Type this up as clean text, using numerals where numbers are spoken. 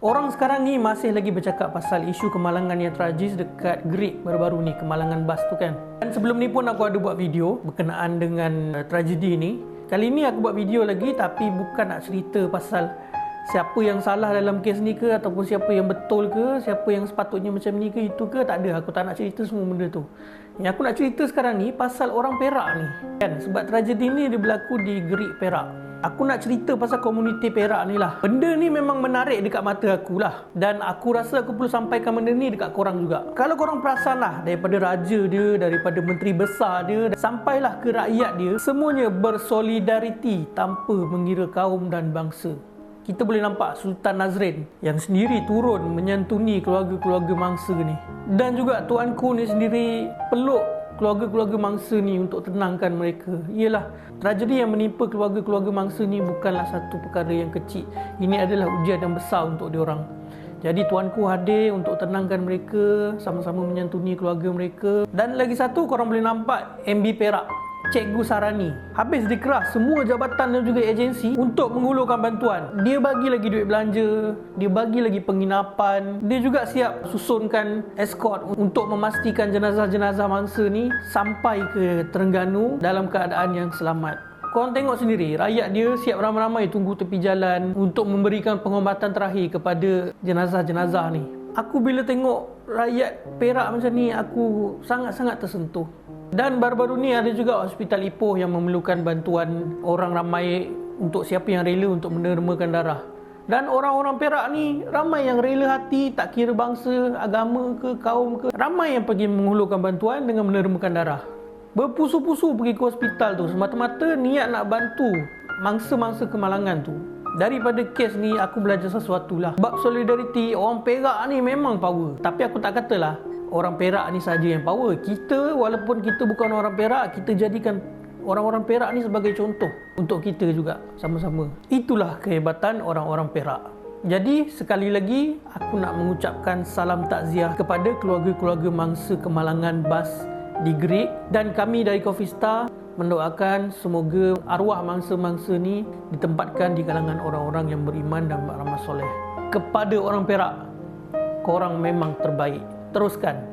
Orang sekarang ni masih lagi bercakap pasal isu kemalangan yang tragis dekat Greek baru-baru ni, kemalangan bas tu kan. Dan sebelum ni pun aku ada buat video berkenaan dengan tragedi ni. Kali ni aku buat video lagi tapi bukan nak cerita pasal siapa yang salah dalam kes ni ke, ataupun siapa yang betul ke, siapa yang sepatutnya macam ni ke, itu ke, tak ada. Aku tak nak cerita semua benda tu. Yang aku nak cerita sekarang ni pasal orang Perak ni kan, sebab tragedi ni dia berlaku di Greek, Perak. Aku nak cerita pasal komuniti Perak ni lah. Benda ni memang menarik dekat mata aku lah, dan aku rasa aku perlu sampaikan benda ni dekat korang juga. Kalau korang perasan lah, daripada raja dia, daripada menteri besar dia, sampailah ke rakyat dia, semuanya bersolidariti tanpa mengira kaum dan bangsa. Kita boleh nampak Sultan Nazrin yang sendiri turun menyantuni keluarga-keluarga mangsa ni. Dan juga tuanku ni sendiri peluk keluarga-keluarga mangsa ni untuk tenangkan mereka. Ialah, tragedi yang menimpa keluarga-keluarga mangsa ni bukanlah satu perkara yang kecil. Ini adalah ujian yang besar untuk diorang. Jadi tuanku hadir untuk tenangkan mereka, sama-sama menyantuni keluarga mereka. Dan lagi satu, korang boleh nampak MB Perak, Cikgu Sarani, habis dikeras semua jabatan dan juga agensi untuk menghulurkan bantuan. Dia bagi lagi duit belanja, dia bagi lagi penginapan, dia juga siap susunkan escort untuk memastikan jenazah-jenazah mangsa ni sampai ke Terengganu dalam keadaan yang selamat. Korang tengok sendiri, rakyat dia siap ramai-ramai tunggu tepi jalan untuk memberikan penghormatan terakhir kepada jenazah-jenazah ni. Aku bila tengok rakyat Perak macam ni, aku sangat-sangat tersentuh. Dan baru-baru ni ada juga Hospital Ipoh yang memerlukan bantuan orang ramai untuk siapa yang rela untuk menermakan darah. Dan orang-orang Perak ni ramai yang rela hati, tak kira bangsa, agama ke, kaum ke, ramai yang pergi menghulurkan bantuan dengan menermakan darah. Berpusu-pusu pergi ke hospital tu semata-mata niat nak bantu mangsa-mangsa kemalangan tu. Daripada kes ni aku belajar sesuatu lah. Bab solidariti, orang Perak ni memang power. Tapi aku tak katalah orang Perak ni saja yang power. Kita, walaupun kita bukan orang Perak, kita jadikan orang-orang Perak ni sebagai contoh untuk kita juga sama-sama. Itulah kehebatan orang-orang Perak. Jadi sekali lagi aku nak mengucapkan salam takziah kepada keluarga-keluarga mangsa kemalangan bas di Greek. Dan kami dari Coffee Star mendoakan semoga arwah mangsa-mangsa ni ditempatkan di kalangan orang-orang yang beriman dan beramal soleh. Kepada orang Perak, korang memang terbaik. Teruskan.